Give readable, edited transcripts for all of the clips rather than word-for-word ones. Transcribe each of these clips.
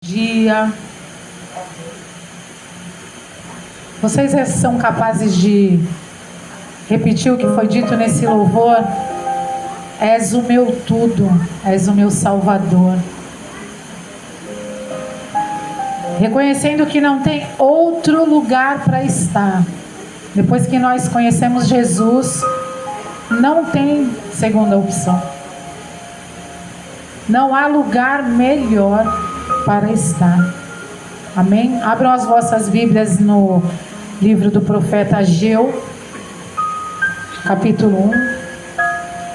dia. Vocês são capazes de repetir o que foi dito nesse louvor? És o meu tudo, és o meu Salvador. Reconhecendo que não tem outro lugar para estar. Depois que nós conhecemos Jesus, não tem segunda opção. Não há lugar melhor para estar. Amém? Abram as vossas Bíblias no livro do profeta Ageu, capítulo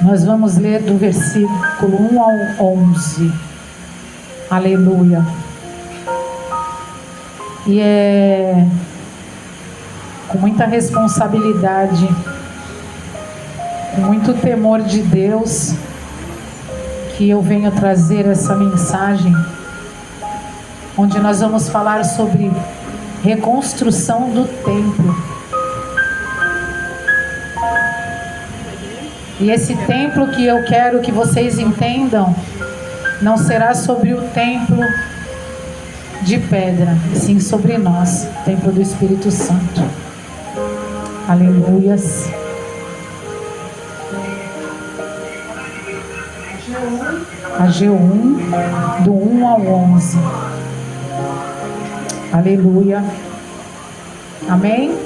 1. Nós vamos ler do versículo 1 ao 11. Aleluia. E é com muita responsabilidade, com muito temor de Deus, que eu venho trazer essa mensagem, onde nós vamos falar sobre reconstrução do templo. E esse templo que eu quero que vocês entendam, não será sobre o templo de pedra, e sim sobre nós, o templo do Espírito Santo. Aleluias. Ageu 1, do 1 ao 11. Aleluia. Amém?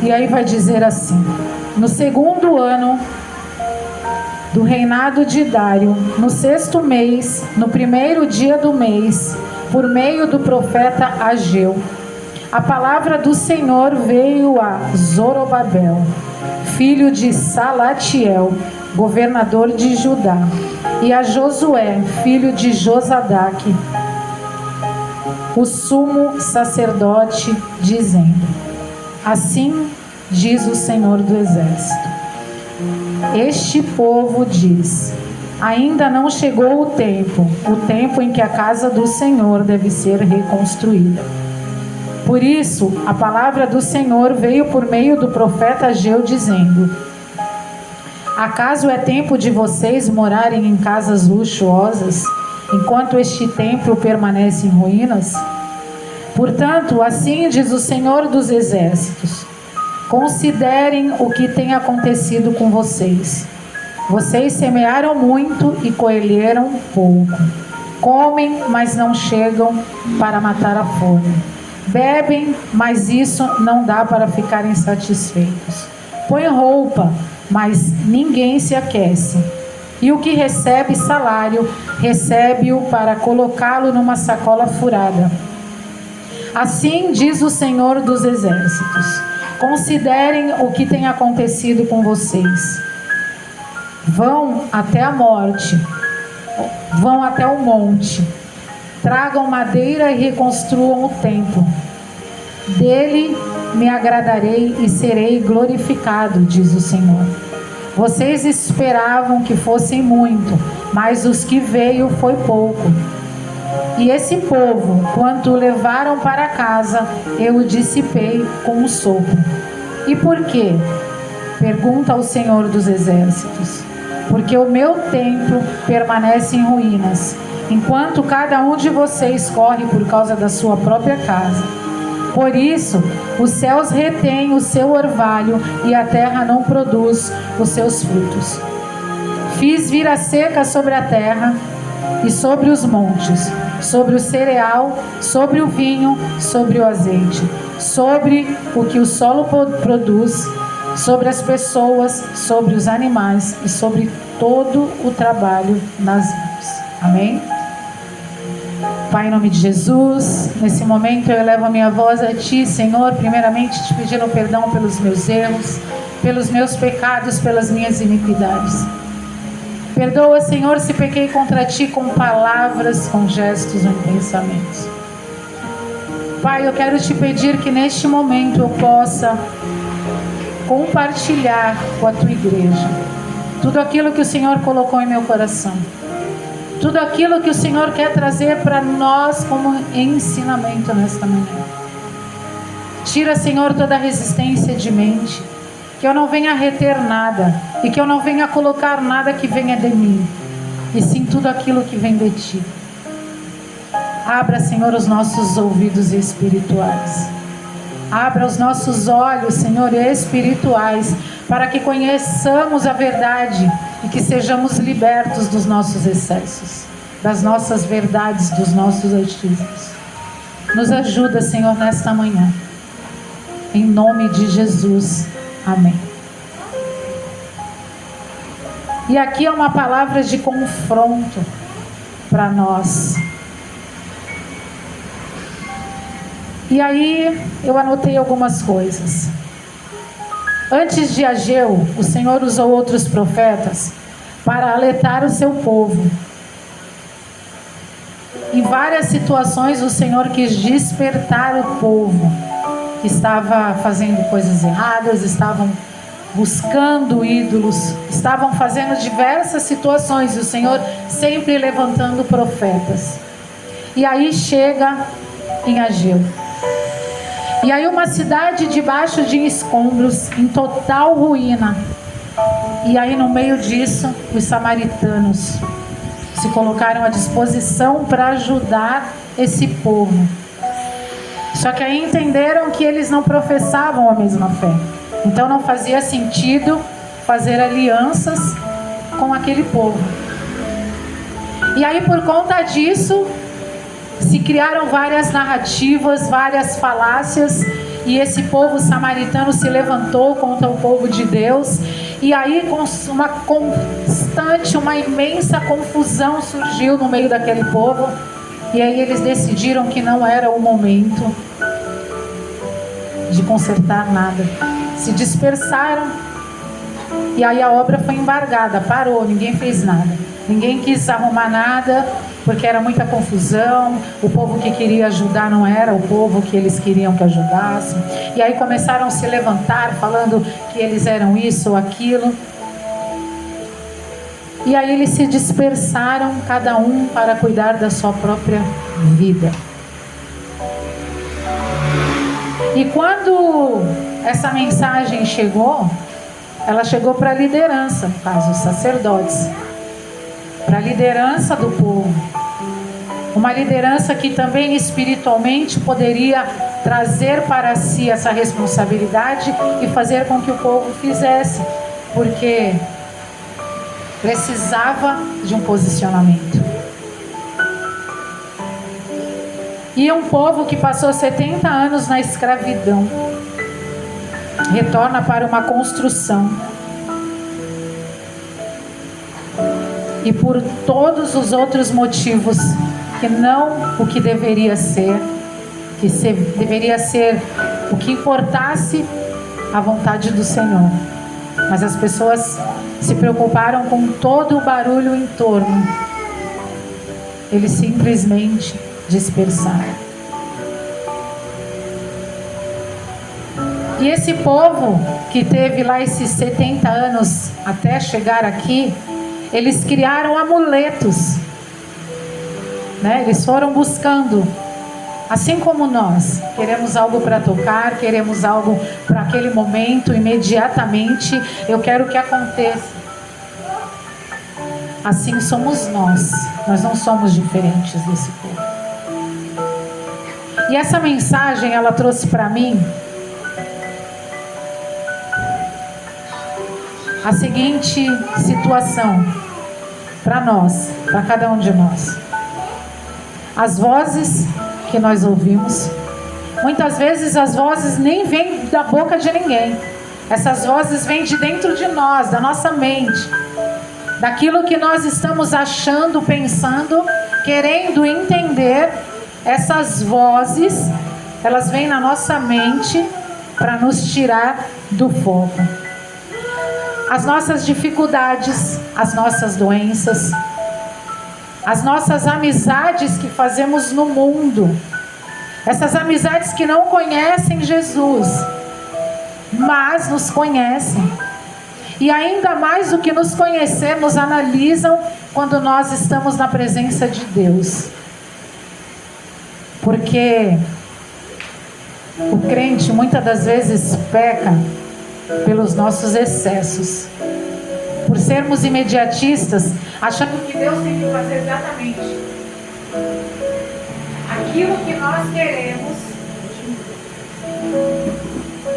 E aí vai dizer assim: no segundo ano do reinado de Dário, no 6º mês, no 1º dia do mês, por meio do profeta Ageu, a palavra do Senhor veio a Zorobabel, filho de Salatiel, governador de Judá, e a Josué, filho de Josadaque, o sumo sacerdote, dizendo: assim diz o Senhor do Exército: este povo diz, ainda não chegou o tempo em que a casa do Senhor deve ser reconstruída. Por isso, a palavra do Senhor veio por meio do profeta Ageu, dizendo: acaso é tempo de vocês morarem em casas luxuosas, enquanto este templo permanece em ruínas? Portanto, assim diz o Senhor dos Exércitos: considerem o que tem acontecido com vocês. Vocês semearam muito e colheram pouco. Comem, mas não chegam para matar a fome. Bebem, mas isso não dá para ficarem satisfeitos. Põem roupa, mas ninguém se aquece. E o que recebe salário, recebe-o para colocá-lo numa sacola furada. Assim diz o Senhor dos Exércitos: considerem o que tem acontecido com vocês. Vão até a morte, vão até o monte, tragam madeira e reconstruam o templo. Dele me agradarei e serei glorificado, diz o Senhor. Vocês esperavam que fossem muito, mas os que veio foi pouco. E esse povo, quando o levaram para casa, eu o dissipei com um sopro. E por quê? Pergunta o Senhor dos Exércitos. Porque o meu templo permanece em ruínas, enquanto cada um de vocês corre por causa da sua própria casa. Por isso, os céus retêm o seu orvalho e a terra não produz os seus frutos. Fiz vir a seca sobre a terra e sobre os montes, sobre o cereal, sobre o vinho, sobre o azeite, sobre o que o solo produz, sobre as pessoas, sobre os animais e sobre todo o trabalho nas mãos. Amém? Pai, em nome de Jesus, nesse momento eu elevo a minha voz a Ti, Senhor, primeiramente te pedindo perdão pelos meus erros, pelos meus pecados, pelas minhas iniquidades. Perdoa, Senhor, se pequei contra Ti com palavras, com gestos ou em pensamentos. Pai, eu quero Te pedir que neste momento eu possa compartilhar com a Tua igreja tudo aquilo que o Senhor colocou em meu coração, tudo aquilo que o Senhor quer trazer para nós como ensinamento nesta manhã. Tira, Senhor, toda a resistência de mente, que eu não venha reter nada, e que eu não venha colocar nada que venha de mim, e sim tudo aquilo que vem de Ti. Abra, Senhor, os nossos ouvidos espirituais. Abra os nossos olhos, Senhor, espirituais, para que conheçamos a verdade e que sejamos libertos dos nossos excessos, das nossas verdades, dos nossos achismos. Nos ajuda, Senhor, nesta manhã. Em nome de Jesus. Amém. E aqui é uma palavra de confronto para nós. E aí eu anotei algumas coisas. Antes de Ageu, o Senhor usou outros profetas para alertar o seu povo. Em várias situações o Senhor quis despertar o povo que estava fazendo coisas erradas, estavam buscando ídolos, estavam fazendo diversas situações, e o Senhor sempre levantando profetas. E aí chega em Ageu. E aí uma cidade debaixo de escombros, em total ruína. E aí no meio disso, os samaritanos se colocaram à disposição para ajudar esse povo. Só que aí entenderam que eles não professavam a mesma fé. Então não fazia sentido fazer alianças com aquele povo. E aí por conta disso, se criaram várias narrativas, várias falácias, e esse povo samaritano se levantou contra o povo de Deus, e aí uma constante, uma imensa confusão surgiu no meio daquele povo, e aí eles decidiram que não era o momento de consertar nada. Se dispersaram, e aí a obra foi embargada, parou, ninguém fez nada. Ninguém quis arrumar nada, porque era muita confusão. O povo que queria ajudar não era o povo que eles queriam que ajudasse. E aí começaram a se levantar, falando que eles eram isso ou aquilo. E aí eles se dispersaram, cada um para cuidar da sua própria vida. E quando essa mensagem chegou, ela chegou para a liderança, no caso, os sacerdotes, para a liderança do povo. Uma liderança que também espiritualmente poderia trazer para si essa responsabilidade e fazer com que o povo fizesse, porque precisava de um posicionamento. E um povo que passou 70 anos na escravidão retorna para uma construção. E por todos os outros motivos que não o que deveria ser, deveria ser o que importasse a vontade do Senhor. Mas as pessoas se preocuparam com todo o barulho em torno. Eles simplesmente dispersaram. E esse povo que teve lá esses 70 anos até chegar aqui, eles criaram amuletos, né? Eles foram buscando, assim como nós, queremos algo para tocar, queremos algo para aquele momento, imediatamente, eu quero que aconteça. Assim somos nós não somos diferentes desse povo. E essa mensagem, ela trouxe para mim a seguinte situação para nós, para cada um de nós. As vozes que nós ouvimos, muitas vezes as vozes nem vêm da boca de ninguém. Essas vozes vêm de dentro de nós, da nossa mente, daquilo que nós estamos achando, pensando, querendo entender. Essas vozes, elas vêm na nossa mente para nos tirar do foco. As nossas dificuldades, as nossas doenças, as nossas amizades que fazemos no mundo, essas amizades que não conhecem Jesus, mas nos conhecem, e ainda mais do que nos conhecer, nos analisam quando nós estamos na presença de Deus, porque o crente muitas das vezes peca pelos nossos excessos, por sermos imediatistas, achando que Deus tem que fazer exatamente aquilo que nós queremos.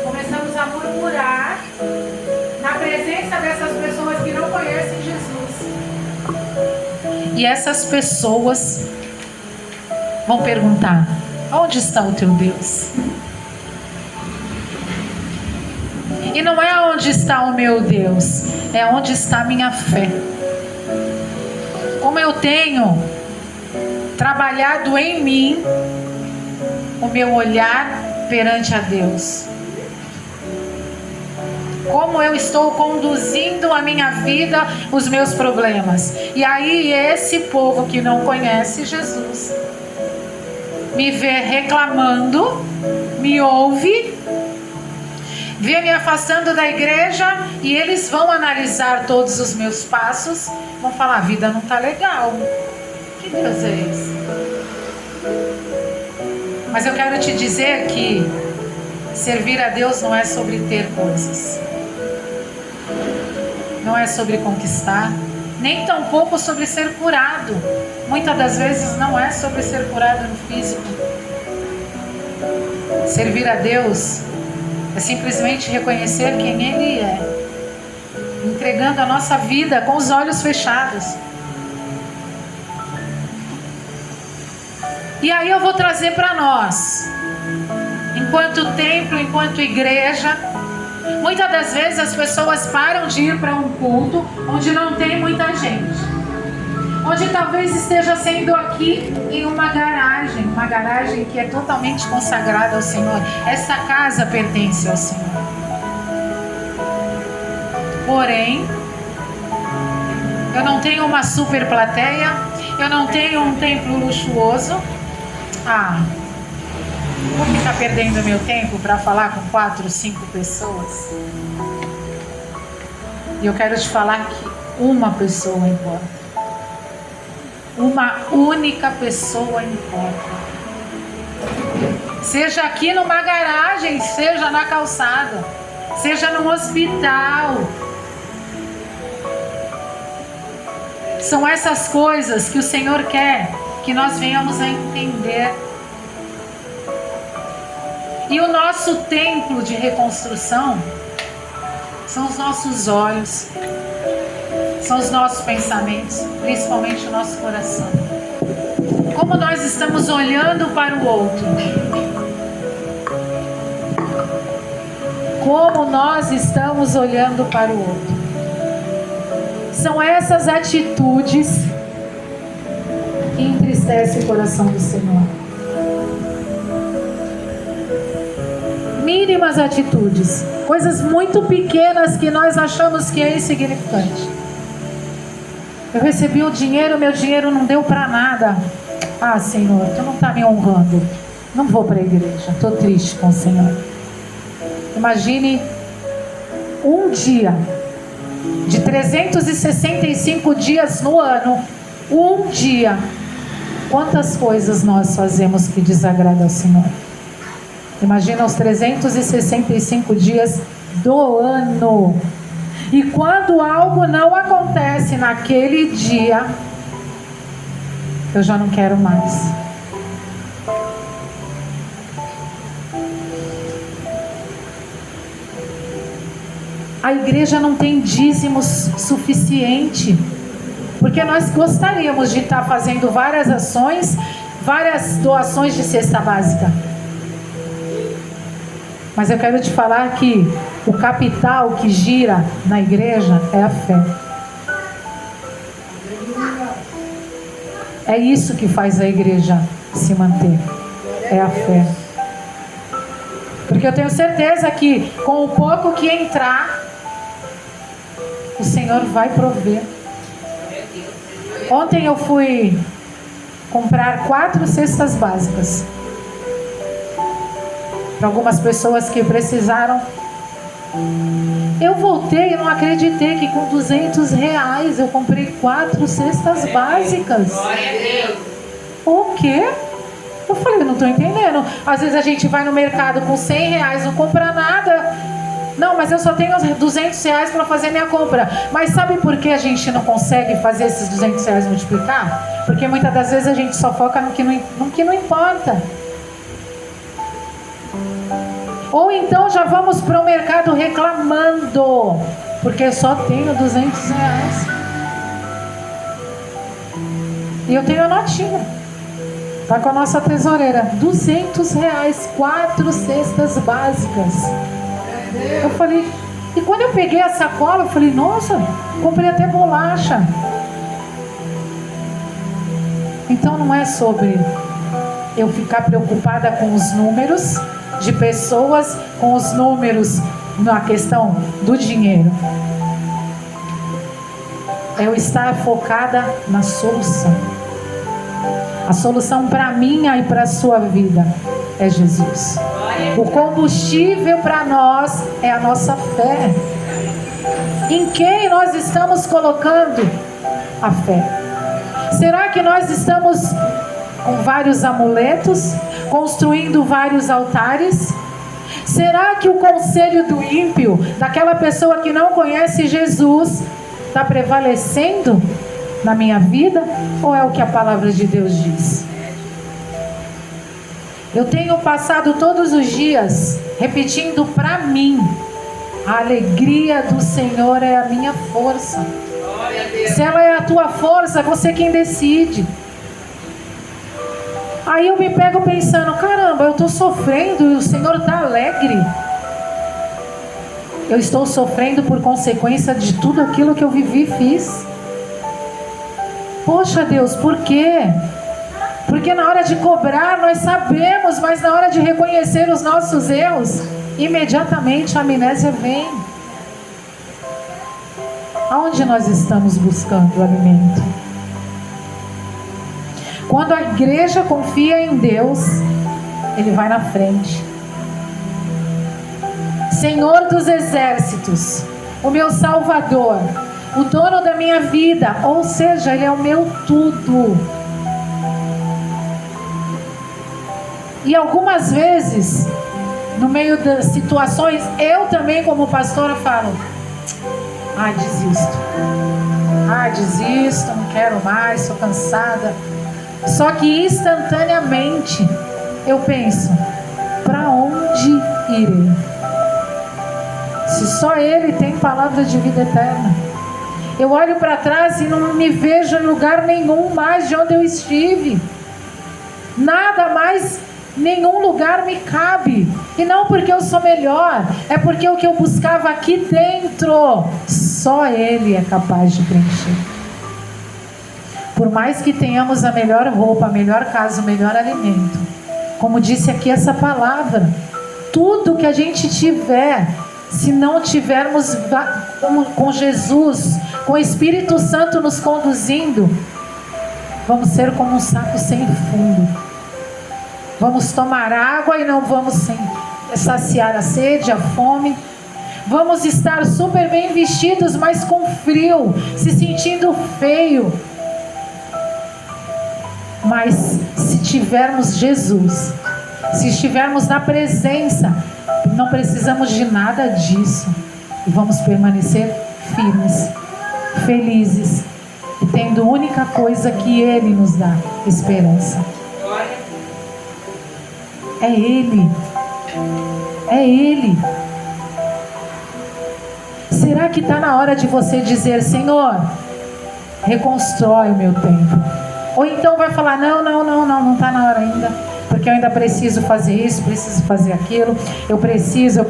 Começamos a murmurar na presença dessas pessoas que não conhecem Jesus. E essas pessoas vão perguntar: onde está o teu Deus? E não é onde está o meu Deus, é onde está a minha fé. Como eu tenho trabalhado em mim o meu olhar perante a Deus. Como eu estou conduzindo a minha vida, os meus problemas. E aí esse povo que não conhece Jesus me vê reclamando, me ouve, vê me afastando da igreja, e eles vão analisar todos os meus passos, vão falar: a vida não está legal. Que Deus é esse? Mas eu quero te dizer que servir a Deus não é sobre ter coisas, não é sobre conquistar, nem tampouco sobre ser curado. Muitas das vezes não é sobre ser curado no físico. Servir a Deus é simplesmente reconhecer quem Ele é, entregando a nossa vida com os olhos fechados. E aí eu vou trazer para nós, enquanto templo, enquanto igreja. Muitas das vezes as pessoas param de ir para um culto onde não tem muita gente, onde talvez esteja sendo aqui em uma garagem que é totalmente consagrada ao Senhor. Essa casa pertence ao Senhor. Porém, eu não tenho uma super plateia, eu não tenho um templo luxuoso. Vou ficar perdendo meu tempo para falar com 4, 5 pessoas. E eu quero te falar que uma pessoa importa. Uma única pessoa importa. Seja aqui numa garagem, seja na calçada, seja num hospital. São essas coisas que o Senhor quer que nós venhamos a entender. E o nosso templo de reconstrução são os nossos olhos, são os nossos pensamentos, principalmente o nosso coração. Como nós estamos olhando para o outro. Como nós estamos olhando para o outro. São essas atitudes que entristecem o coração do Senhor. Mínimas atitudes, coisas muito pequenas que nós achamos que é insignificante. Eu recebi o dinheiro, meu dinheiro não deu para nada. Senhor, tu não está me honrando. Não vou para a igreja, estou triste com o Senhor. Imagine um dia de 365 dias no ano, um dia, quantas coisas nós fazemos que desagradam ao Senhor. Imagina os 365 dias do ano. E quando algo não acontece naquele dia, eu já não quero mais. A igreja não tem dízimos suficiente, porque nós gostaríamos de estar fazendo várias ações, várias doações de cesta básica. Mas eu quero te falar que o capital que gira na igreja é a fé. É isso que faz a igreja se manter. É a fé. Porque eu tenho certeza que com o pouco que entrar, o Senhor vai prover. Ontem eu fui comprar 4 cestas básicas para algumas pessoas que precisaram. Eu voltei e não acreditei que com R$200 eu comprei 4 cestas básicas. Glória a Deus. O quê? Eu falei, eu não estou entendendo. Às vezes a gente vai no mercado com R$100, não compra nada. Não, mas eu só tenho R$200 para fazer minha compra. Mas sabe por que a gente não consegue fazer esses R$200 multiplicar? Porque muitas das vezes a gente só foca no que não importa. Ou então já vamos para o mercado reclamando, porque eu só tenho R$200. E eu tenho a notinha. Tá com a nossa tesoureira. R$200, 4 cestas básicas. Eu falei, e quando eu peguei a sacola, eu falei, nossa, comprei até bolacha. Então não é sobre eu ficar preocupada com os números de pessoas, com os números na questão do dinheiro. É eu estar focada na solução. A solução para minha e para a sua vida é Jesus. O combustível para nós é a nossa fé. Em quem nós estamos colocando a fé? Será que nós estamos com vários amuletos, construindo vários altares? Será que o conselho do ímpio, daquela pessoa que não conhece Jesus, está prevalecendo na minha vida? Ou é o que a palavra de Deus diz? Eu tenho passado todos os dias repetindo para mim: a alegria do Senhor é a minha força. Se ela é a tua força, você quem decide. Aí eu me pego pensando, caramba, eu estou sofrendo e o Senhor está alegre. Eu estou sofrendo por consequência de tudo aquilo que eu vivi e fiz. Poxa Deus, por quê? Porque na hora de cobrar nós sabemos, mas na hora de reconhecer os nossos erros, imediatamente a amnésia vem. Aonde nós estamos buscando o alimento? Quando a igreja confia em Deus, Ele vai na frente. Senhor dos exércitos, o meu Salvador, o dono da minha vida, ou seja, Ele é o meu tudo. E algumas vezes, no meio das situações, eu também como pastora falo: desisto, não quero mais, estou cansada. Só que instantaneamente eu penso: para onde irei? Se só Ele tem palavra de vida eterna. Eu olho para trás e não me vejo em lugar nenhum mais de onde eu estive. Nada mais, nenhum lugar me cabe. E não porque eu sou melhor, é porque o que eu buscava aqui dentro, só Ele é capaz de preencher. Por mais que tenhamos a melhor roupa, a melhor casa, o melhor alimento, como disse aqui essa palavra, tudo que a gente tiver, se não tivermos com Jesus, com o Espírito Santo nos conduzindo, vamos ser como um saco sem fundo. Vamos tomar água e não vamos saciar a sede, a fome. Vamos estar super bem vestidos, mas com frio, se sentindo feio. Mas se tivermos Jesus, se estivermos na presença, não precisamos de nada disso. E vamos permanecer firmes, felizes, e tendo a única coisa que Ele nos dá: esperança. É Ele. É Ele. Será que está na hora de você dizer: Senhor, reconstrói o meu tempo? Ou então vai falar: não está na hora ainda, porque eu ainda preciso fazer isso, preciso fazer aquilo, eu preciso,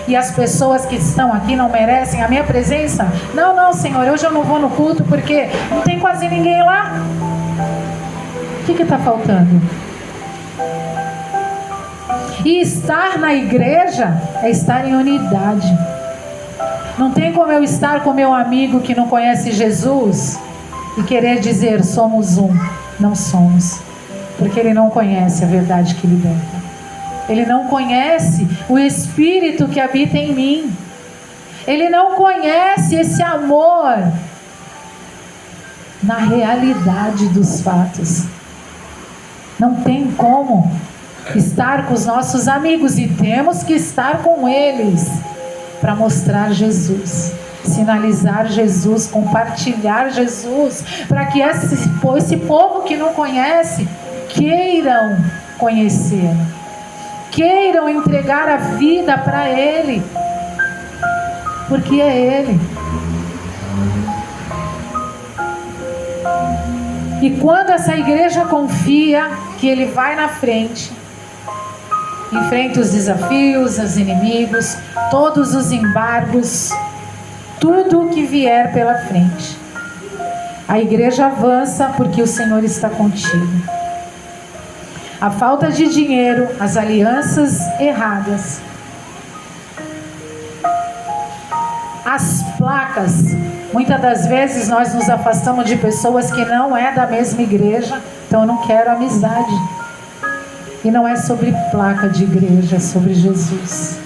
e as pessoas que estão aqui não merecem a minha presença? Não, Senhor, hoje eu não vou no culto porque não tem quase ninguém lá. O que está faltando? E estar na igreja é estar em unidade. Não tem como eu estar com meu amigo que não conhece Jesus e querer dizer somos um. Não somos, porque ele não conhece a verdade que liberta. Ele não conhece o Espírito que habita em mim. Ele não conhece esse amor na realidade dos fatos. Não tem como estar com os nossos amigos, e temos que estar com eles para mostrar Jesus, sinalizar Jesus, compartilhar Jesus, para que esse povo que não conhece queiram conhecer, queiram entregar a vida para Ele, porque é Ele. E quando essa igreja confia que Ele vai na frente, enfrenta os desafios, os inimigos, todos os embargos, tudo o que vier pela frente, a igreja avança porque o Senhor está contigo. A falta de dinheiro, as alianças erradas, as placas, muitas das vezes nós nos afastamos de pessoas que não é da mesma igreja, então eu não quero amizade. E não é sobre placa de igreja, é sobre Jesus.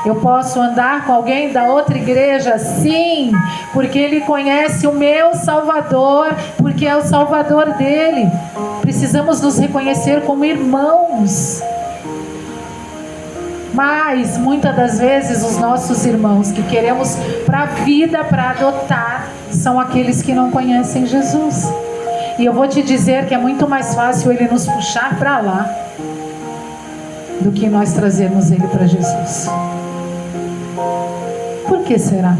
Eu posso andar com alguém da outra igreja? Sim, porque ele conhece o meu Salvador, porque é o Salvador dele. Precisamos nos reconhecer como irmãos. Mas, muitas das vezes, os nossos irmãos que queremos para a vida, para adotar, são aqueles que não conhecem Jesus. E eu vou te dizer que é muito mais fácil ele nos puxar para lá do que nós trazermos ele para Jesus. Por que será?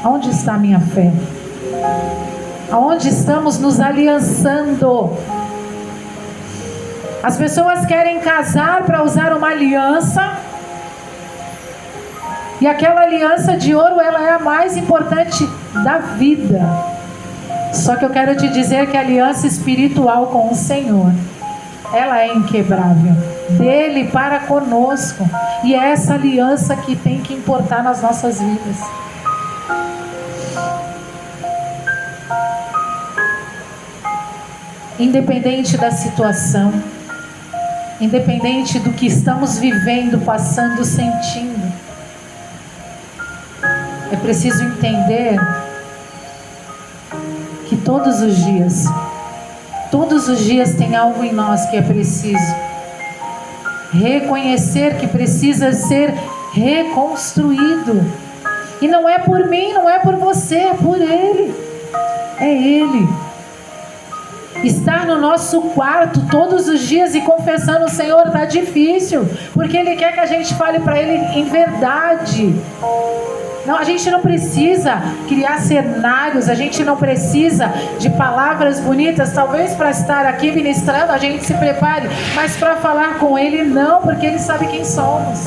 Aonde está a minha fé? Aonde estamos nos aliançando? As pessoas querem casar para usar uma aliança, e aquela aliança de ouro, ela é a mais importante da vida. Só que eu quero te dizer que a aliança espiritual com o Senhor, ela é inquebrável, dele para conosco, e é essa aliança que tem que importar nas nossas vidas. Independente da situação, independente do que estamos vivendo, passando, sentindo, é preciso entender que todos os dias tem algo em nós que é preciso reconhecer, que precisa ser reconstruído. E não é por mim, não é por você, é por Ele. É Ele. Estar no nosso quarto todos os dias e confessando: o Senhor, está difícil, porque Ele quer que a gente fale para Ele em verdade. Não, a gente não precisa criar cenários, a gente não precisa de palavras bonitas. Talvez para estar aqui ministrando a gente se prepare, mas para falar com Ele não, porque Ele sabe quem somos.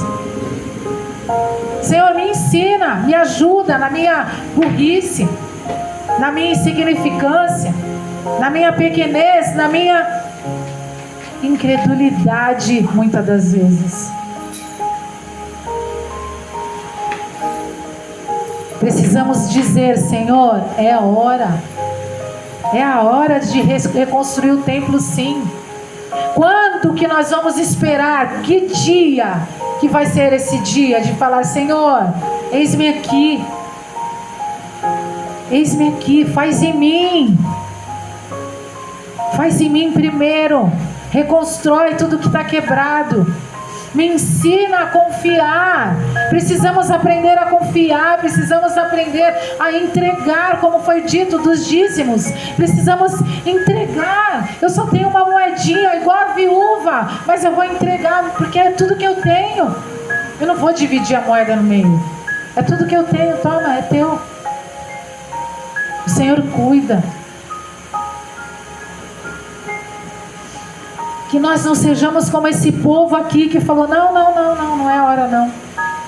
Senhor, me ensina, me ajuda na minha burrice, na minha insignificância, na minha pequenez, na minha incredulidade, muitas das vezes. Precisamos dizer: Senhor, é a hora de reconstruir o templo, sim. Quando que nós vamos esperar? Que dia que vai ser esse dia de falar: Senhor, eis-me aqui, faz em mim primeiro, reconstrói tudo que está quebrado. Me ensina a confiar. Precisamos aprender a confiar. Precisamos aprender a entregar, como foi dito, dos dízimos. Precisamos entregar. Eu só tenho uma moedinha, igual a viúva, mas eu vou entregar, porque é tudo que eu tenho. Eu não vou dividir a moeda no meio. É tudo que eu tenho, toma, é teu. O Senhor cuida. Que nós não sejamos como esse povo aqui que falou: não é hora não.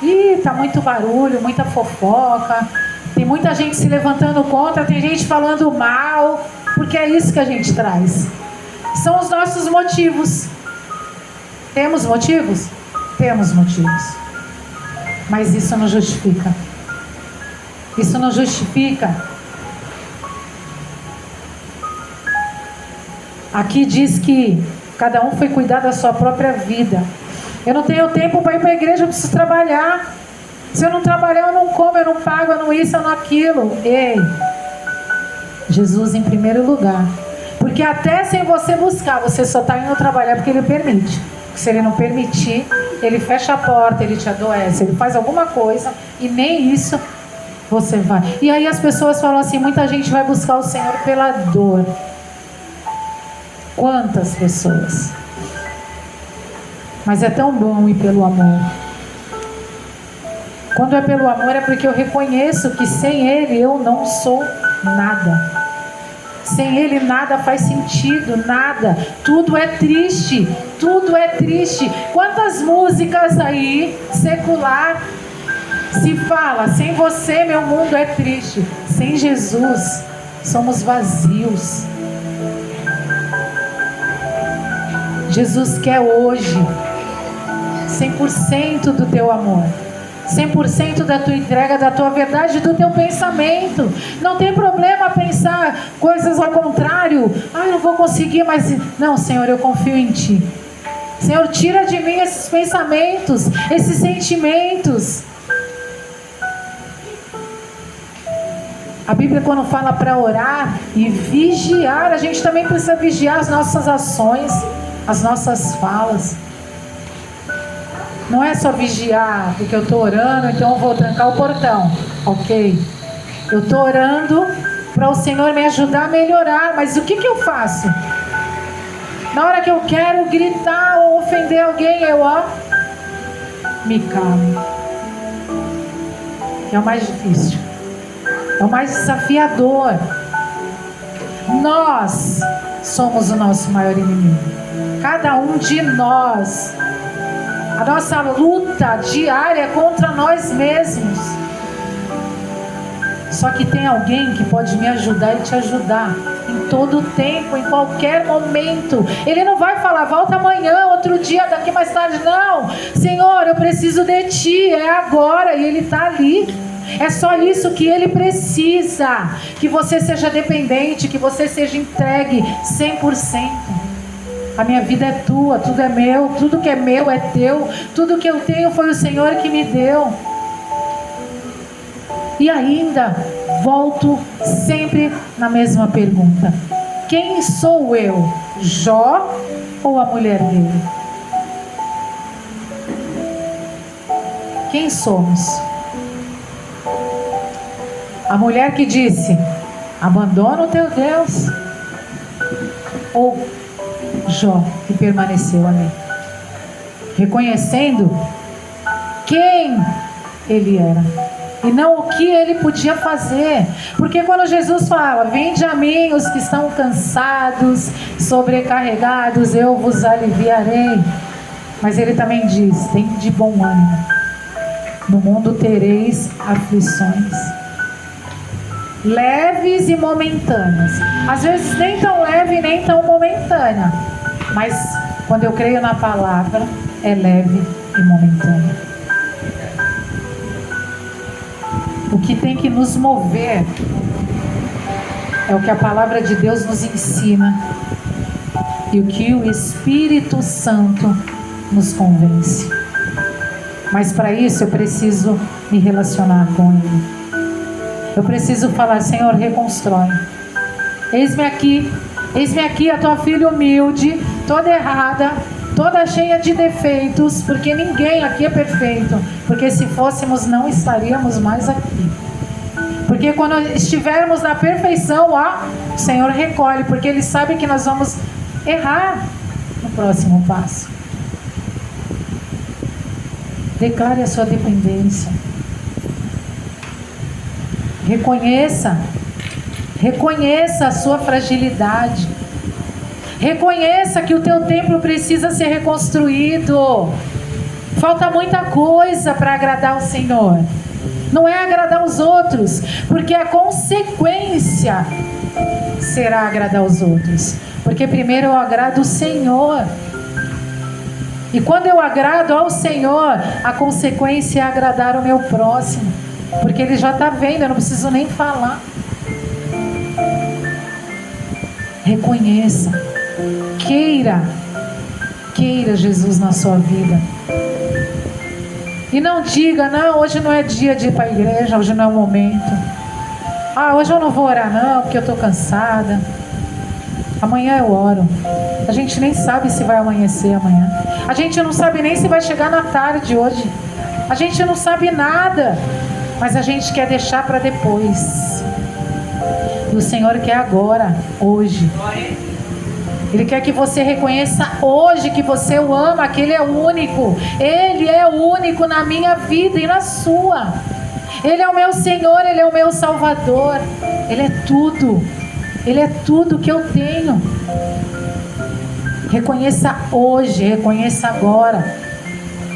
Ih, tá muito barulho, muita fofoca, tem muita gente se levantando contra, tem gente falando mal, porque é isso que a gente traz. São os nossos motivos. Temos motivos? Temos motivos. Mas isso não justifica. Isso não justifica. Aqui diz que cada um foi cuidar da sua própria vida. Eu não tenho tempo para ir para a igreja, eu preciso trabalhar. Se eu não trabalhar, eu não como, eu não pago, eu não isso, eu não aquilo. Ei, Jesus em primeiro lugar. Porque Porque até sem você buscar, você só está indo trabalhar porque Ele permite. Se Ele não permitir, Ele fecha a porta, Ele te adoece, Ele faz alguma coisa e nem isso você vai. E aí as pessoas falam assim, muita gente vai buscar o Senhor pela dor. Quantas pessoas? Mas é tão bom ir pelo amor. Quando é pelo amor é porque eu reconheço que sem Ele eu não sou nada. Sem Ele nada faz sentido, nada. Tudo é triste, tudo é triste. Quantas músicas aí, secular, se fala, sem você meu mundo é triste. Sem Jesus, somos vazios. Jesus quer hoje 100% do teu amor. 100% da tua entrega, da tua verdade, do teu pensamento. Não tem problema pensar coisas ao contrário. Eu não vou conseguir, mas... Não, Senhor, eu confio em Ti. Senhor, tira de mim esses pensamentos, esses sentimentos. A Bíblia, quando fala para orar e vigiar, a gente também precisa vigiar as nossas ações, as nossas falas. Não é só vigiar, porque eu estou orando, então eu vou trancar o portão. Ok. Eu estou orando para o Senhor me ajudar a melhorar, mas o que eu faço? Na hora que eu quero gritar ou ofender alguém, eu me calo. É o mais difícil. É o mais desafiador. Nós somos o nosso maior inimigo. Cada um de nós. A nossa luta diária é contra nós mesmos. Só que tem alguém que pode me ajudar e te ajudar. Em todo tempo, em qualquer momento. Ele não vai falar, volta amanhã, outro dia, daqui mais tarde. Não. Senhor, eu preciso de Ti. É agora. E Ele está ali. É só isso que Ele precisa. Que você seja dependente, que você seja entregue 100%. A minha vida é Tua, tudo é meu, tudo que é meu é Teu, tudo que eu tenho foi o Senhor que me deu. E ainda, volto sempre na mesma pergunta. Quem sou eu? Jó ou a mulher dele? Quem somos? A mulher que disse, abandona o teu Deus. Ou Jó, que permaneceu ali, reconhecendo quem ele era e não o que ele podia fazer. Porque quando Jesus fala, vinde a mim os que estão cansados, sobrecarregados, eu vos aliviarei. Mas ele também diz, tem de bom ânimo, no mundo tereis aflições, leves e momentâneas. Às vezes nem tão leve nem tão momentânea, mas quando eu creio na palavra, é leve e momentânea. O que tem que nos mover é o que a palavra de Deus nos ensina e o que o Espírito Santo nos convence. Mas para isso eu preciso me relacionar com Ele. Eu preciso falar, Senhor, reconstrói. Eis-me aqui a tua filha humilde, toda errada, toda cheia de defeitos, porque ninguém aqui é perfeito, porque se fôssemos não estaríamos mais aqui. Porque quando estivermos na perfeição, o Senhor recolhe, porque Ele sabe que nós vamos errar no próximo passo. Declare a sua dependência. Reconheça a sua fragilidade. Reconheça que o teu templo precisa ser reconstruído. Falta muita coisa para agradar o Senhor. Não é agradar os outros, porque a consequência será agradar os outros. Porque primeiro eu agrado o Senhor. E quando eu agrado ao Senhor, a consequência é agradar o meu próximo. Porque Ele já está vendo, eu não preciso nem falar. Reconheça. Queira Jesus na sua vida. E não diga, não, hoje não é dia de ir para a igreja, hoje não é o momento. Hoje eu não vou orar não, porque eu estou cansada. Amanhã eu oro. A gente nem sabe se vai amanhecer amanhã. A gente não sabe nem se vai chegar na tarde hoje. A gente não sabe nada. Mas a gente quer deixar para depois. E o Senhor quer agora, hoje. Ele quer que você reconheça hoje que você o ama, que Ele é único. Ele é único na minha vida e na sua. Ele é o meu Senhor, Ele é o meu Salvador. Ele é tudo. Ele é tudo que eu tenho. Reconheça hoje, reconheça agora.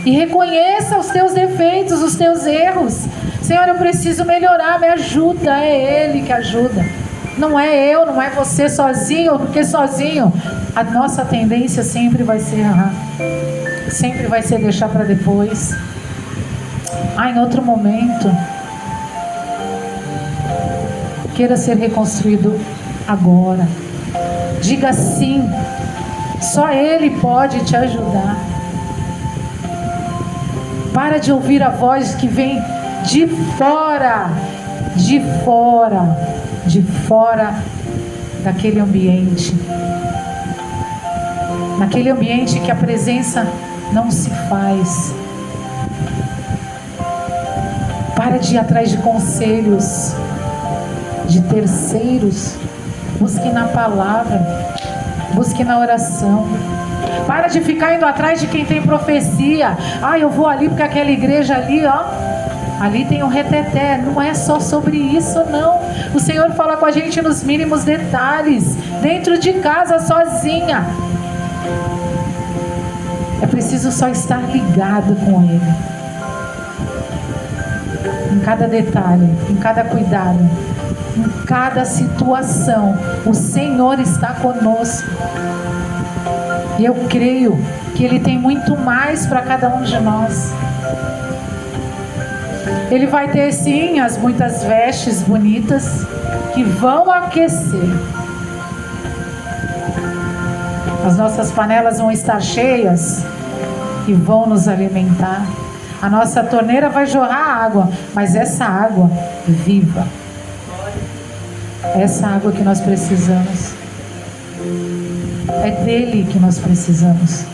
E reconheça os teus defeitos, os teus erros. Senhor, eu preciso melhorar, me ajuda. É Ele que ajuda. Não é eu, não é você sozinho, porque sozinho a nossa tendência sempre vai ser errar. Sempre vai ser deixar para depois. Em outro momento. Queira ser reconstruído agora. Diga sim. Só Ele pode te ajudar. Para de ouvir a voz que vem de fora. De fora. De fora daquele ambiente. Naquele ambiente que a presença não se faz. Para de ir atrás de conselhos de terceiros. Busque na palavra. Busque na oração. Para de ficar indo atrás de quem tem profecia. Eu vou ali porque aquela igreja ali, ali tem um reteté. Não é só sobre isso, não. O Senhor fala com a gente nos mínimos detalhes. Dentro de casa, sozinha. É preciso só estar ligado com Ele. Em cada detalhe, em cada cuidado, em cada situação, o Senhor está conosco. E eu creio que Ele tem muito mais para cada um de nós. Ele vai ter sim as muitas vestes bonitas que vão aquecer. As nossas panelas vão estar cheias e vão nos alimentar. A nossa torneira vai jorrar água, mas essa água viva. Essa água que nós precisamos. É dele que nós precisamos.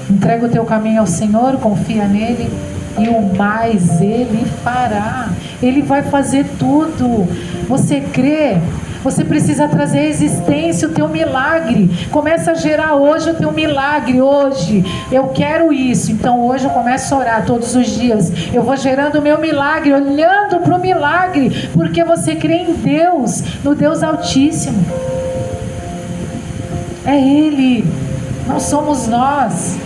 Entrega o teu caminho ao Senhor, confia nele, e o mais Ele fará. Ele vai fazer tudo. Você crê? Você precisa trazer à existência o teu milagre. Começa a gerar hoje o teu milagre. Hoje eu quero isso, então hoje eu começo a orar todos os dias. Eu vou gerando o meu milagre, olhando para o milagre, porque você crê em Deus, no Deus Altíssimo. É Ele, não somos nós.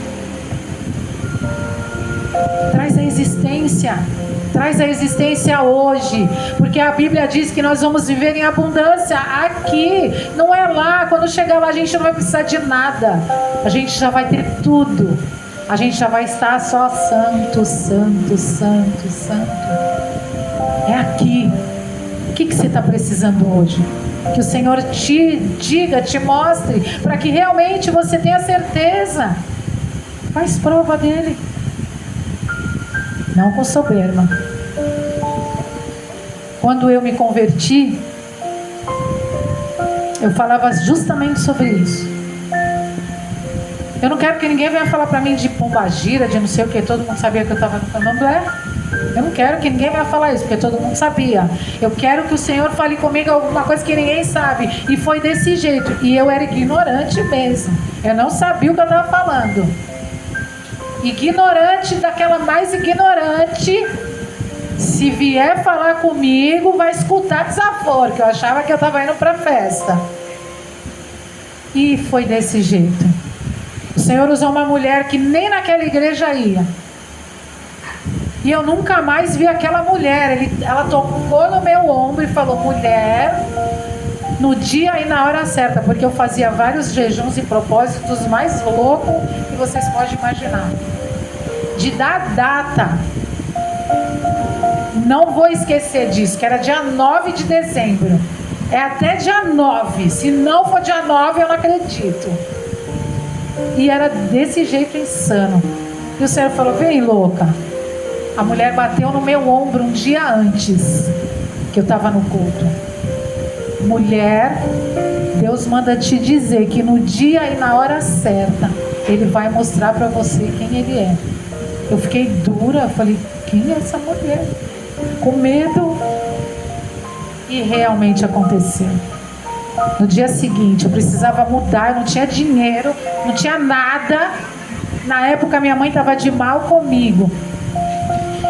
Traz a existência. Traz a existência hoje, porque a Bíblia diz que nós vamos viver em abundância aqui, não é lá. Quando chegar lá a gente não vai precisar de nada, a gente já vai ter tudo, a gente já vai estar só santo, santo, santo, santo. É aqui. O que você está precisando hoje? Que o Senhor te diga, te mostre, para que realmente você tenha certeza. Faz prova dele. Não com soberba. Quando eu me converti, eu falava justamente sobre isso. Eu não quero que ninguém venha falar para mim de pombagira, de não sei o que. Todo mundo sabia que eu estava falando. Eu não quero que ninguém venha falar isso, porque todo mundo sabia. Eu quero que o Senhor fale comigo alguma coisa que ninguém sabe. E foi desse jeito. E eu era ignorante mesmo. Eu não sabia o que eu estava falando. Ignorante daquela mais ignorante. Se vier falar comigo, vai escutar desaforo, que eu achava que eu estava indo para festa. E foi desse jeito. O Senhor usou uma mulher que nem naquela igreja ia. E eu nunca mais vi aquela mulher. Ela tocou no meu ombro e falou: mulher, no dia e na hora certa, porque eu fazia vários jejuns e propósitos mais loucos que vocês podem imaginar. De dar data. Não vou esquecer disso, que era dia 9 de dezembro. É até dia 9. Se não for dia 9, eu não acredito. E era desse jeito insano. E o Senhor falou: vem, louca. A mulher bateu no meu ombro um dia antes que eu estava no culto. mulher, Deus manda te dizer que no dia e na hora certa, Ele vai mostrar para você quem Ele é. Eu fiquei dura, falei, quem é essa mulher? Com medo. E realmente aconteceu. No dia seguinte, eu precisava mudar, eu não tinha dinheiro, não tinha nada. Na época, minha mãe estava de mal comigo.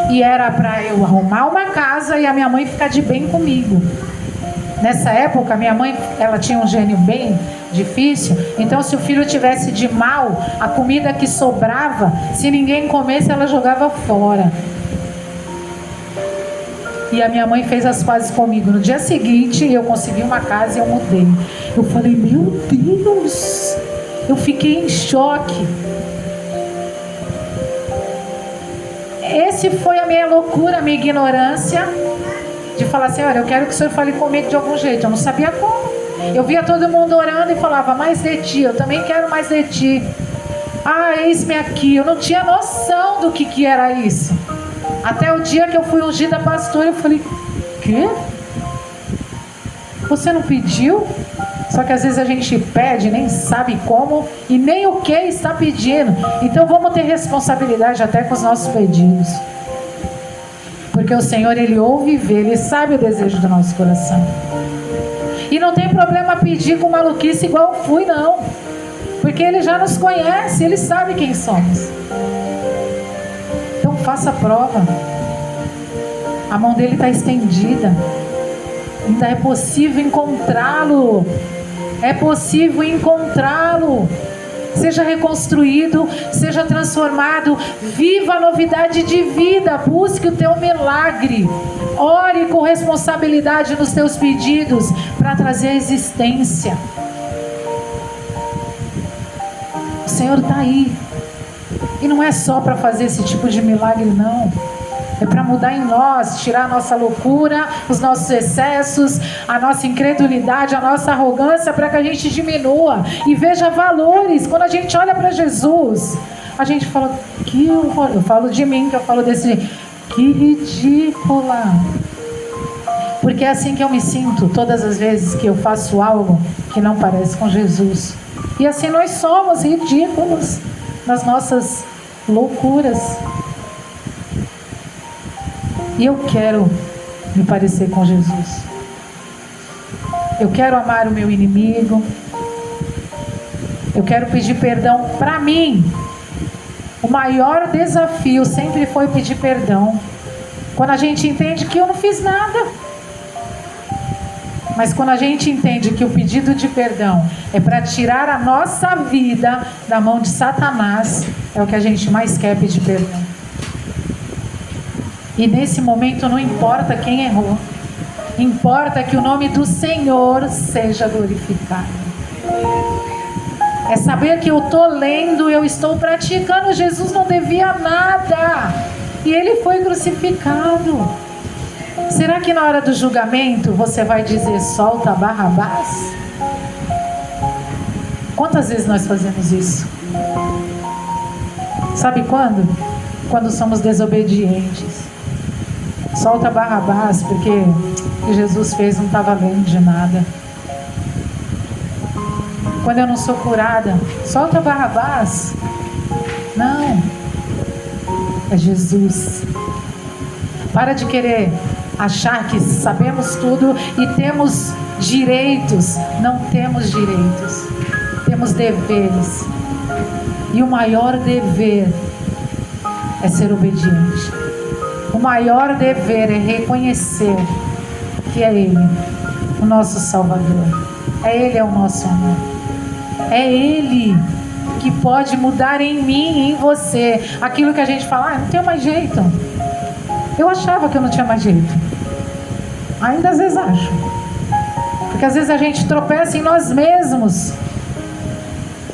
E era para eu arrumar uma casa e a minha mãe ficar de bem comigo. Nessa época, minha mãe, ela tinha um gênio bem difícil. Então, se o filho tivesse de mal, a comida que sobrava, se ninguém comesse, ela jogava fora. E a minha mãe fez as pazes comigo. No dia seguinte, eu consegui uma casa e eu mudei. Eu falei, meu Deus! Eu fiquei em choque. Esse foi a minha loucura, a minha ignorância, de falar assim, olha, eu quero que o Senhor fale comigo de algum jeito. Eu não sabia como. Eu via todo mundo orando e falava, mais de ti, eu também quero mais de ti. Ah, eis-me aqui. Eu não tinha noção do que era isso. Até o dia que eu fui ungida pastora, eu falei, quê? Você não pediu? Só que às vezes a gente pede, nem sabe como e nem o que está pedindo. Então vamos ter responsabilidade até com os nossos pedidos. Porque o Senhor, Ele ouve e vê, Ele sabe o desejo do nosso coração. E não tem problema pedir com maluquice igual eu fui, não. Porque Ele já nos conhece, Ele sabe quem somos. Então faça a prova. A mão dele está estendida. Ainda é possível encontrá-lo. É possível encontrá-lo. Seja reconstruído, seja transformado, viva a novidade de vida, busque o teu milagre, ore com responsabilidade nos teus pedidos para trazer a existência. O Senhor está aí, e não é só para fazer esse tipo de milagre, não. É para mudar em nós, tirar a nossa loucura, os nossos excessos, a nossa incredulidade, a nossa arrogância, para que a gente diminua e veja valores. Quando a gente olha para Jesus, a gente fala, que horror. Eu falo de mim, que eu falo desse, que ridícula. Porque é assim que eu me sinto todas as vezes que eu faço algo que não parece com Jesus. E assim nós somos ridículos nas nossas loucuras. E eu quero me parecer com Jesus. Eu quero amar o meu inimigo. Eu quero pedir perdão para mim. O maior desafio sempre foi pedir perdão. Quando a gente entende que eu não fiz nada. Mas quando a gente entende que o pedido de perdão é para tirar a nossa vida da mão de Satanás, é o que a gente mais quer, pedir perdão. E nesse momento não importa quem errou, importa que o nome do Senhor seja glorificado. É saber que eu estou lendo, eu estou praticando. Jesus não devia nada e Ele foi crucificado. Será que na hora do julgamento você vai dizer, solta Barrabás? Quantas vezes nós fazemos isso? Sabe quando? Quando somos desobedientes. Solta Barrabás, porque o que Jesus fez não está valendo de nada. Quando eu não sou curada, solta Barrabás. Não, é Jesus. Para de querer achar que sabemos tudo e temos direitos. Não temos direitos, temos deveres. E o maior dever é ser obediente. O maior dever é reconhecer que é Ele, o nosso Salvador. Ele é o nosso amor. É Ele que pode mudar em mim e em você aquilo que a gente fala, não tem mais jeito. Eu achava que eu não tinha mais jeito. Ainda às vezes acho. Porque às vezes a gente tropeça em nós mesmos.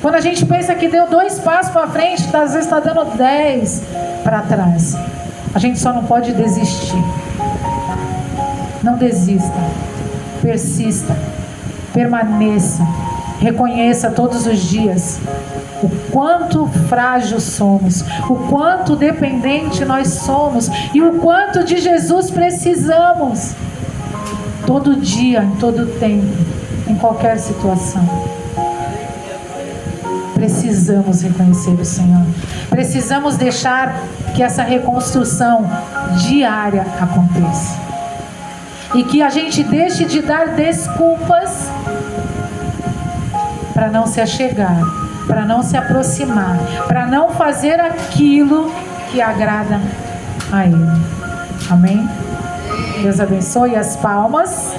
Quando a gente pensa que deu 2 passos para frente, às vezes está dando 10 para trás. A gente só não pode desistir. Não desista. Persista. Permaneça. Reconheça todos os dias o quanto frágil somos, o quanto dependente nós somos e o quanto de Jesus precisamos. todo dia, em todo tempo, em qualquer situação. Precisamos reconhecer o Senhor. Precisamos deixar que essa reconstrução diária aconteça. E que a gente deixe de dar desculpas para não se achegar, para não se aproximar, para não fazer aquilo que agrada a Ele. Amém? Deus abençoe. As palmas.